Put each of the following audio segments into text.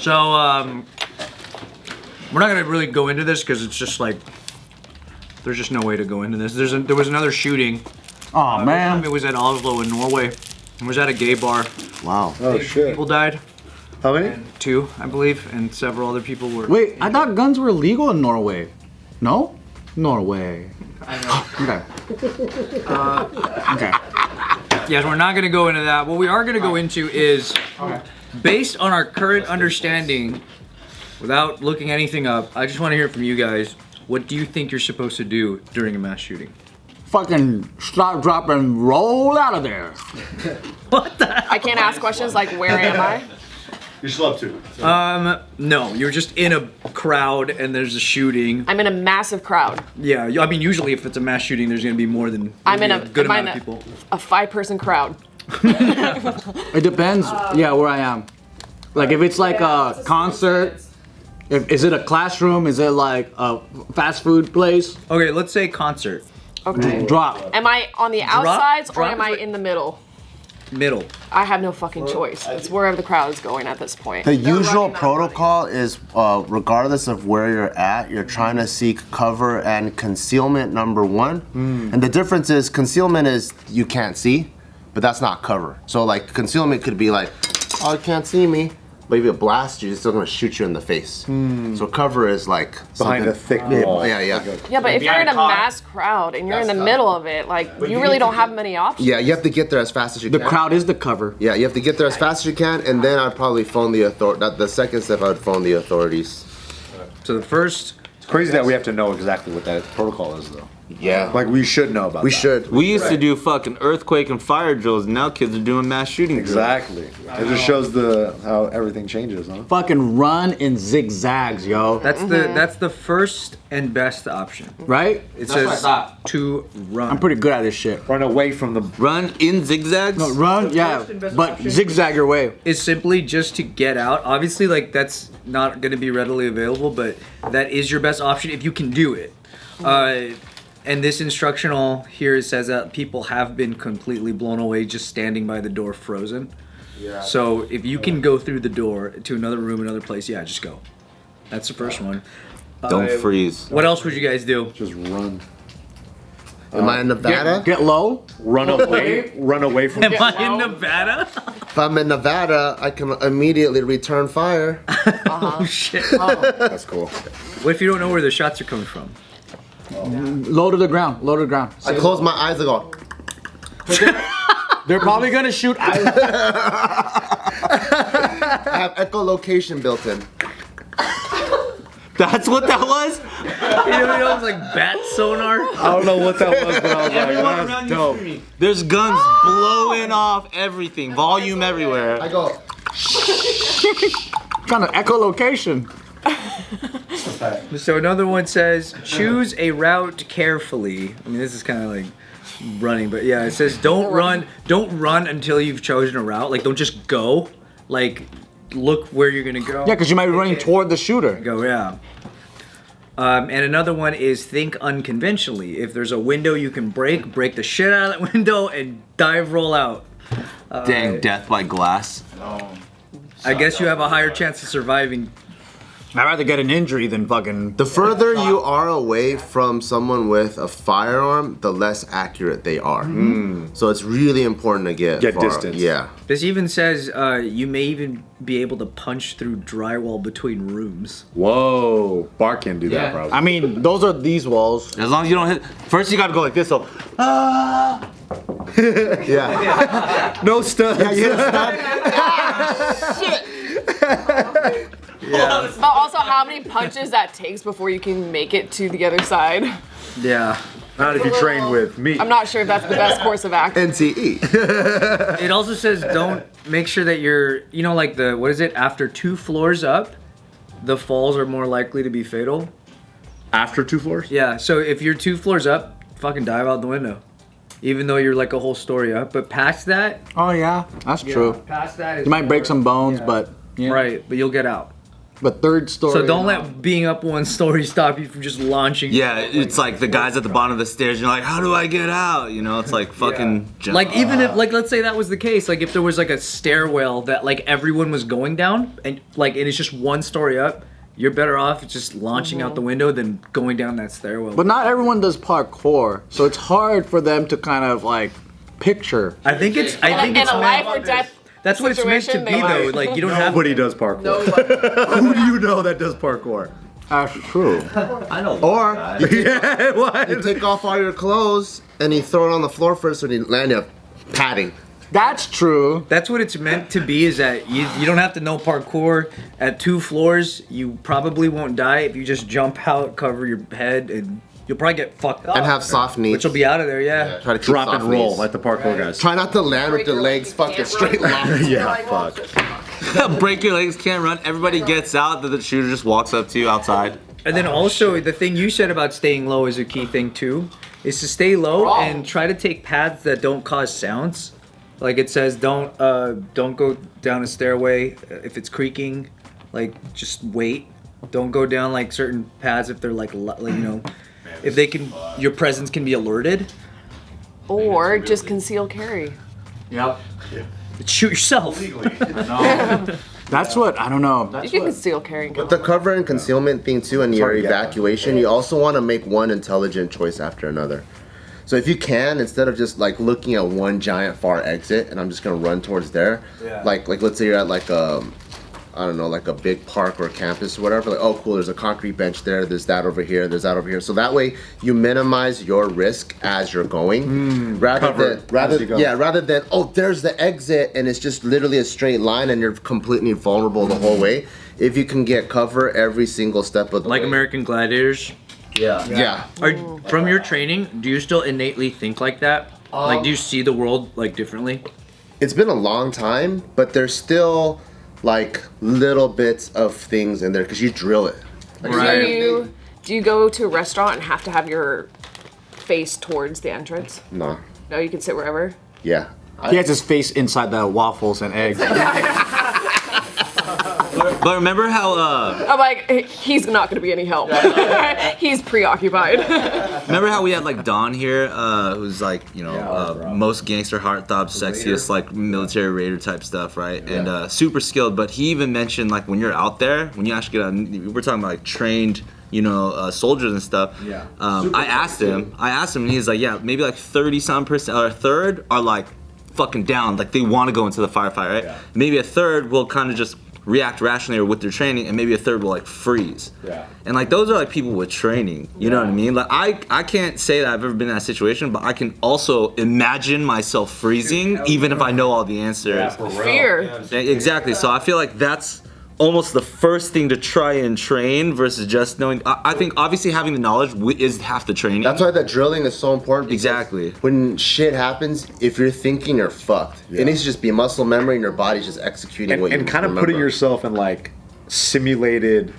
So, we're not gonna really go into this because it's just like, there's just no way to go into this. There was another shooting. Oh man. It was at Oslo in Norway. It was at a gay bar. Wow. Oh shit. People died. How many? And 2, I believe, and several other people were. Wait, I thought guns were legal in Norway. No? Norway. I know. Okay. Okay. Yes, we're not gonna go into that. What we are gonna go into is, based on our current understanding, without looking anything up, I just want to hear from you guys. What do you think you're supposed to do during a mass shooting? Fucking stop, drop, and roll out of there. What the hell? I can't ask questions like, where am I? You're still up to. No, you're just in a crowd and there's a shooting. I'm in a massive crowd. Yeah, I mean, usually if it's a mass shooting, there's gonna be more than I'm in a good amount of people. A 5-person crowd. It depends, where I am. Like if it's like a concert, is it a classroom? Is it like a fast food place? Okay, let's say concert. Okay. Drop. Am I on the outsides or Drop am I is- in the middle? Middle. I have no fucking choice. It's wherever the crowd is going at this point. The usual protocol is, regardless of where you're at, you're trying to seek cover and concealment, number one. And the difference is concealment is you can't see, but that's not cover. So like concealment could be like, oh, you can't see me. But if you blast you, it's still gonna shoot you in the face. So cover is like Behind a thick wall. Yeah. Yeah, but if you're in a mass crowd and you're in the middle of it, like, you really don't have many options. Yeah, you have to get there as fast as you The can. crowd is the cover. Yeah, you have to get there as fast as you can, and then I'd probably phone the The second step, I would phone the authorities. So the first. It's crazy that we have to know exactly what that protocol is, though. Yeah. Like we should know about. We that. should. We used to do fucking earthquake and fire drills. Now kids are doing mass shooting drills. Exactly. It just shows how everything changes, huh? Fucking run in zigzags, yo. That's the first and best option. Right? It That's what I says thought. to run. I'm pretty good at this shit. Run away from the. Run in zigzags? No, run, yeah, but zigzag your way. Is simply just to get out. Obviously, like that's not going to be readily available, but that is your best option if you can do it. And this instructional here it says that people have been completely blown away just standing by the door frozen. Yeah. So if you can go through the door to another room, another place, yeah, just go. That's the first one. Don't freeze. What else would you guys do? Just run. Am I in Nevada? Get low. Run away. Run away from. Am I in Nevada? If I'm in Nevada, I can immediately return fire. Oh shit. That's cool. What if you don't know where the shots are coming from? Low to the ground. Low to the ground. I close my eyes and go. They're probably gonna shoot. I have echolocation built in. That's what that was? You know, it was like bat sonar. I don't know what that was, but I was like, that's dope. There's guns blowing off everything. Volume everywhere. I go. Trying to echolocation. So another one says, choose a route carefully. I mean, this is kind of like running, but yeah, it says don't run until you've chosen a route. Like, don't just go. Like, look where you're gonna go. Yeah, because you might be running toward the shooter. Go, yeah. And another one is think unconventionally. If there's a window you can break the shit out of that window and dive roll out. Dang, death by glass. I guess you have a higher chance of surviving. I'd rather get an injury than fucking. The further you are away from someone with a firearm, the less accurate they are. So it's really important to get far. distance. Yeah. This even says you may even be able to punch through drywall between rooms. Whoa. Bart can do that, probably. I mean, those are these walls. As long as you don't hit. First, you gotta go like this. So, Yeah. No studs. Yeah. But also how many punches that takes before you can make it to the other side. Yeah. Not if you train with me. I'm not sure if that's the best course of action. NTE. It also says don't make sure that you're, you know, like the, what is it? After 2 floors up, the falls are more likely to be fatal. After 2 floors? Yeah, so if you're 2 floors up, fucking dive out the window. Even though you're like a whole story up. But past that, Oh yeah, that's true. past that is You might break more- some bones, yeah. but yeah. Right, but you'll get out. But third story. So don't let being up one story stop you from just launching. Yeah, it's like the guys at the bottom of the stairs. You're like, how do I get out? You know, it's like fucking. Jump. Like even if like let's say that was the case, like if there was like a stairwell that like everyone was going down and like it is just one story up, you're better off just launching out the window than going down that stairwell. But not everyone does parkour, so it's hard for them to kind of like picture. I think it's In a life or death. that's what it's meant to situation, be they though. might. Like you don't have Nobody does parkour. Nobody. Who do you know that does parkour? That's true. Or Yeah, what? you take off all your clothes and you throw it on the floor first when you land, you have padding. That's true. That's what it's meant to be. Is that you don't have to know parkour at 2 floors. You probably won't die if you just jump out, cover your head, and you'll probably get fucked up. And have soft knees. Which will be out of there, yeah. Try to keep Drop soft and roll knees. like the parkour guys. Try not to land with the legs fucking straight locked. Yeah, fuck. Break your legs, can't run. Everybody gets out. The shooter just walks up to you outside. And then also the thing you said about staying low is a key thing too, is to stay low and try to take paths that don't cause sounds. Like it says, don't go down a stairway if it's creaking. Like just wait. Don't go down like certain paths if they're like you know, if they can, your presence can be alerted. Or just conceal carry. Yep. Shoot yourself. That's what I don't know. You can conceal carry. With the cover and concealment thing too, and your hard to get. evacuation, you also want to make one intelligent choice after another. So if you can, instead of just like looking at one giant far exit, and I'm just gonna run towards there, like let's say you're at like I don't know, like a big park or campus or whatever. Like, oh, cool, there's a concrete bench there. There's that over here. There's that over here. So that way you minimize your risk as you're going, rather than oh, there's the exit and it's just literally a straight line and you're completely vulnerable the whole way. If you can get cover every single step of the Like way. American Gladiators. Yeah. From your training, do you still innately think like that? Like, do you see the world like differently? It's been a long time, but there's still like little bits of things in there because you drill it. Like, Right. Do you go to a restaurant and have to have your face towards the entrance? No. No, you can sit wherever. Yeah. He has his face inside the waffles and eggs. But remember how I'm like, he's not going to be any help. He's preoccupied. remember how we had like Don here, who's like, you know, most gangster heartthrob, sexiest like military raider type stuff, right? And super skilled. But he even mentioned like when you're out there, when you actually get out, we're talking about like trained, you know, soldiers and stuff. Yeah. I asked him, and he's like, yeah, maybe like 30-some% or a third are like fucking down, like they want to go into the firefight, right? Yeah. Maybe a third will kind of just react rationally or with their training, and maybe a third will like freeze. Yeah. And like those are like people with training. You know what I mean? Like I can't say that I've ever been in that situation, but I can also imagine myself freezing even if I know all the answers. Fear. Exactly. So I feel like that's almost the first thing to try and train versus just knowing. I think obviously having the knowledge is half the training. That's why the drilling is so important. because Exactly. When shit happens, if you're thinking, you're fucked. It needs to just be muscle memory and your body's just executing what you And kind of remember. putting yourself in like simulated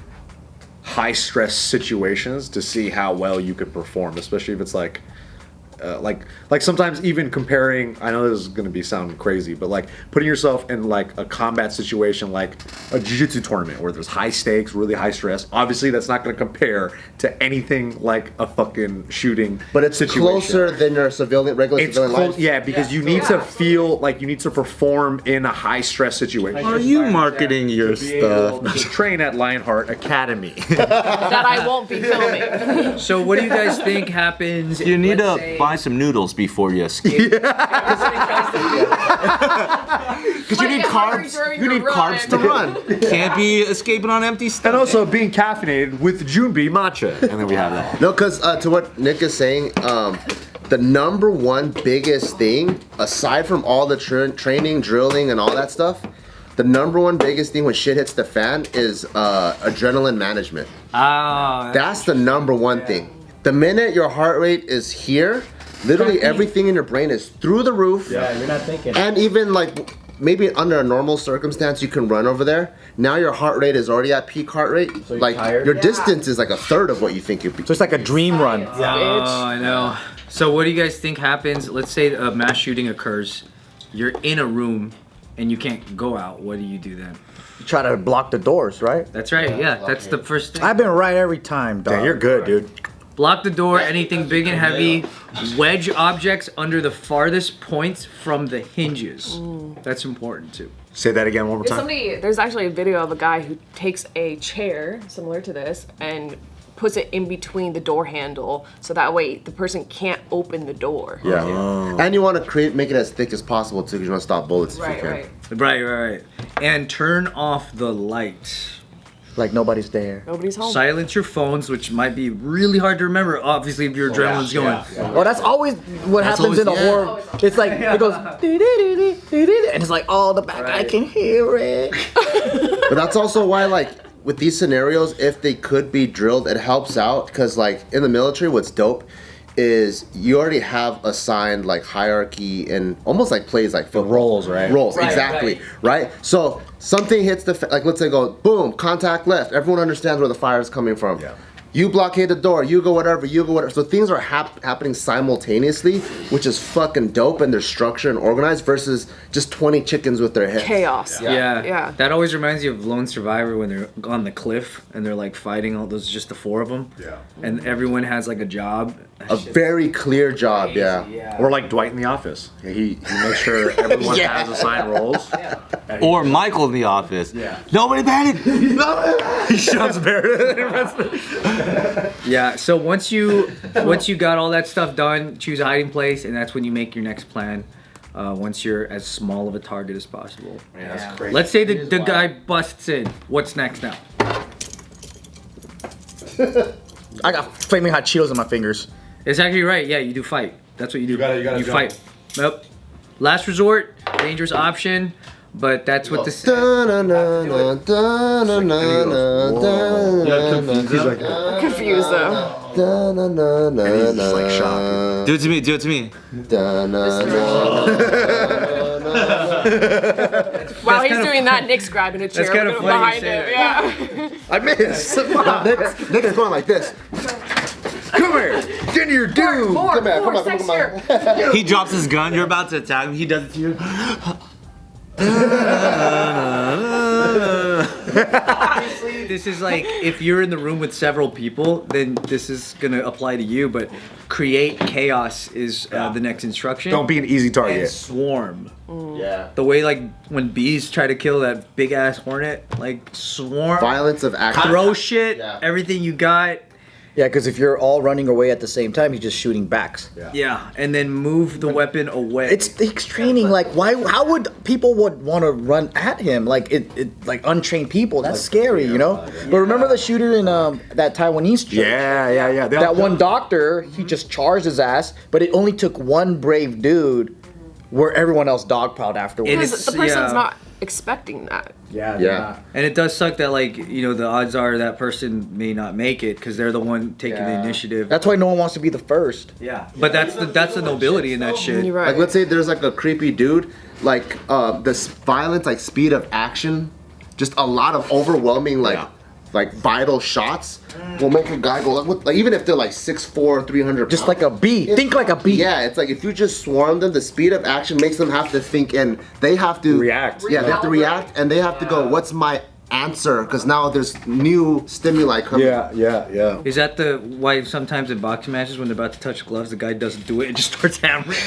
high stress situations to see how well you could perform, especially if it's like sometimes even comparing, I know this is going to sound crazy, but like putting yourself in like a combat situation like a jiu-jitsu tournament where there's high stakes, really high stress. Obviously that's not going to compare to anything like a fucking shooting But it's situation. closer than your regular It's civilian close, life. yeah, because you need to feel like you need to perform in a high stress situation. Are you marketing your stuff? Train at Lionheart Academy. That I won't be filming. So what do you guys think happens? You need let's to say- buy some noodles before you escape. Because you need carbs. You need carbs to run. Can't be escaping on empty And stomach. also being caffeinated with Junbi matcha. And then we have that. No, because to what Nick is saying, the number one biggest thing, aside from all the training, drilling, and all that stuff, the number one biggest thing when shit hits the fan is adrenaline management. That's the number one thing. The minute your heart rate is here, literally everything in your brain is through the roof. Yeah, you're not thinking. And even like maybe under a normal circumstance you can run over there. Now your heart rate is already at peak heart rate. So you're like tired? your distance is like a third of what you think you'd be. So it's like a dream run. Oh, I know. So what do you guys think happens? Let's say a mass shooting occurs. You're in a room and you can't go out, what do you do then? You try to block the doors, right? That's right. Yeah, that's the first thing. I've been right every time, dog. Damn, you're good, dude. Block the door, anything big and heavy. Wedge objects under the farthest points from the hinges. That's important too. Say that again one more time. There's actually a video of a guy who takes a chair similar to this and puts it in between the door handle so that way the person can't open the door. Yeah. And you want to make it as thick as possible too, because you want to stop bullets if you can. Right. And turn off the light. Like nobody's there. Nobody's home. Silence your phones, which might be really hard to remember, obviously, if your adrenaline's going. Well, that's always what happens in a horror. It's like, it goes, and it's like, oh, the back, I can hear it. But that's also why, like, with these scenarios, if they could be drilled, it helps out, because, like, in the military, what's dope is you already have assigned like hierarchy and almost like plays like football. Roles, right? Roles, exactly, right? So something hits the, like let's say go, boom, contact left. Everyone understands where the fire is coming from. Yeah. You blockade the door, you go whatever. So things are happening simultaneously, which is fucking dope, and they're structured and organized versus just 20 chickens with their heads. Chaos. Yeah. That always reminds you of Lone Survivor when they're on the cliff and they're like fighting all those, just the 4 of them. Yeah. And everyone has like a job. A very clear job, yeah. Or like Dwight in The Office. He makes sure everyone has assigned roles. Or Michael in The Office. Yeah. Nobody panic. He shoves Barrett. Yeah, so once you got all that stuff done, choose a hiding place, and that's when you make your next plan. Once you're as small of a target as possible. Yeah, that's crazy. Let's say the guy busts in. What's next now? I got flaming hot Cheetos in my fingers. It's actually right. Yeah, you do fight. That's what you do. You gotta fight. Nope. Last resort, dangerous option, but that's what this. He's like, Confused though. and he's just like shocked. Do it to me. While he's doing that, Nick's grabbing a chair kinda funny behind you him. say Yeah. I missed. Nick is going like this. Come here. Get your dude. Come here. He drops his gun. You're about to attack him. He does it to you. Obviously, this is like if you're in the room with several people, then this is gonna apply to you. But create chaos is the next instruction. Don't be an easy And target. swarm. Yeah. The way like when bees try to kill that big ass hornet, like swarm. Violence of action. Throw shit. Yeah. Everything you got. Yeah, because if you're all running away at the same time, you're just shooting backs. Yeah, and then move the weapon away. It's training. Like, why? How would people would want to run at him? Like it like untrained people. That's scary, you know. But remember the shooter in that Taiwanese church? Yeah. That one doctor, he just charged his ass, but it only took one brave dude, where everyone else dogpiled afterwards. It's- The person's yeah. not expecting that. Yeah. And it does suck that like the odds are that person may not make it because they're the one taking the initiative. That's why no one wants to be the first. Yeah, but that's the nobility in that shit. You're right. Like let's say there's like a creepy dude, like this violence, like speed of action, just a lot of overwhelming like vital shots will make a guy go like even if they're like 6'4", 300 Just like a bee. Think like a bee. Yeah, it's like if you just swarm them, the speed of action makes them have to think and they have to React. Yeah, they have to react and they have to go, what's my answer? Because now there's new stimuli coming. Yeah. Is that the why sometimes in boxing matches when they're about to touch gloves, the guy doesn't do it and just starts hammering?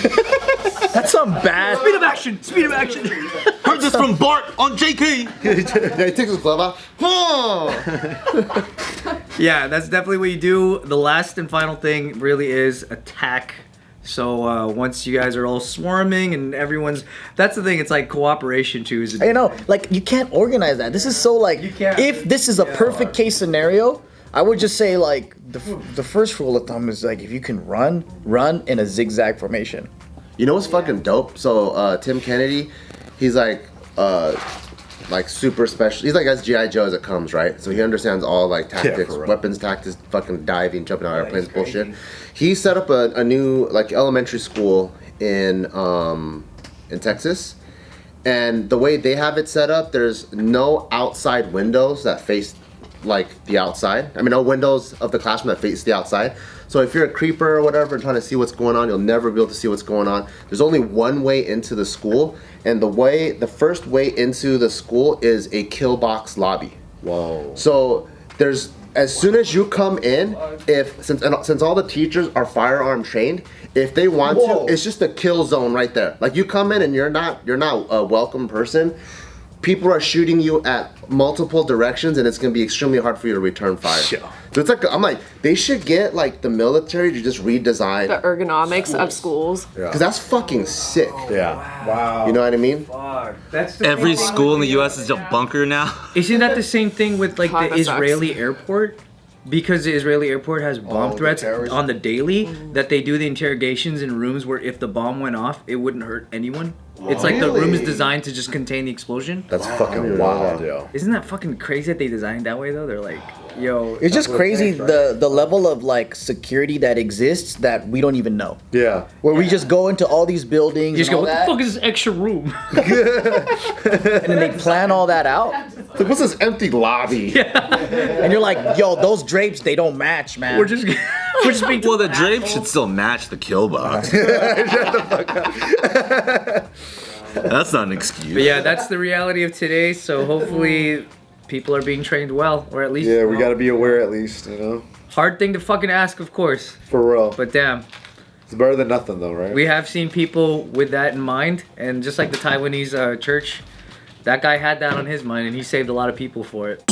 That's some bad. Speed of action! Speed of action! Heard this from Bart on JK. Yeah, he takes his glove off. Yeah, that's definitely what you do. The last and final thing really is attack. So once you guys are all swarming and that's the thing. It's like cooperation too. You know, like you can't organize that. This is so like, can't. if this is a perfect case scenario, I would just say like the first rule of thumb is like if you can run in a zigzag formation. You know what's fucking dope? So Tim Kennedy, he's like super special. He's like as G.I. Joe as it comes, right? So he understands all like tactics, for real. weapons, tactics, fucking diving, jumping out of airplanes, bullshit. He set up a new like elementary school in Texas. And the way they have it set up, there's no outside windows that face like the outside. I mean, no windows of the classroom that face the outside. So if you're a creeper or whatever trying to see what's going on, you'll never be able to see what's going on. There's only one way into the school, and the first way into the school is a kill box lobby. Whoa. So there's, as soon as you come in, since all the teachers are firearm trained, if they want to, it's just a kill zone right there. Like you come in and you're not a welcome person. People are shooting you at multiple directions, and it's gonna be extremely hard for you to return fire. Yeah. So it's like, I'm like, they should get like the military to just redesign The ergonomics of schools. because that's fucking sick. Yeah. Wow. You know what I mean? Fuck. That's the Every same thing school in with the U.S. is a bunker now. Isn't that the same thing with like God, the that sucks. Israeli airport? Because the Israeli airport has bomb the threats terrorists. on the daily, that they do the interrogations in rooms where if the bomb went off, it wouldn't hurt anyone. It's like the room is designed to just contain the explosion. That's fucking wild, yo. Isn't that fucking crazy that they designed that way though? They're like, yo, It's just crazy the level of like security that exists that we don't even know. Yeah. Where we just go into all these buildings you just and go, all what that, the fuck is this extra room? and then they plan all that out. It's like, what's this empty lobby? And you're like, yo, those drapes, they don't match, man. we're just being Well, the drape should still match the kill box. That's not an excuse. But yeah, that's the reality of today. So hopefully people are being trained well, or at least Yeah, we gotta be aware at least, you know? hard thing to fucking ask, of course. For real. But damn, It's better than nothing though, right? we have seen people with that in mind, and just like the Taiwanese church, that guy had that on his mind, and he saved a lot of people for it.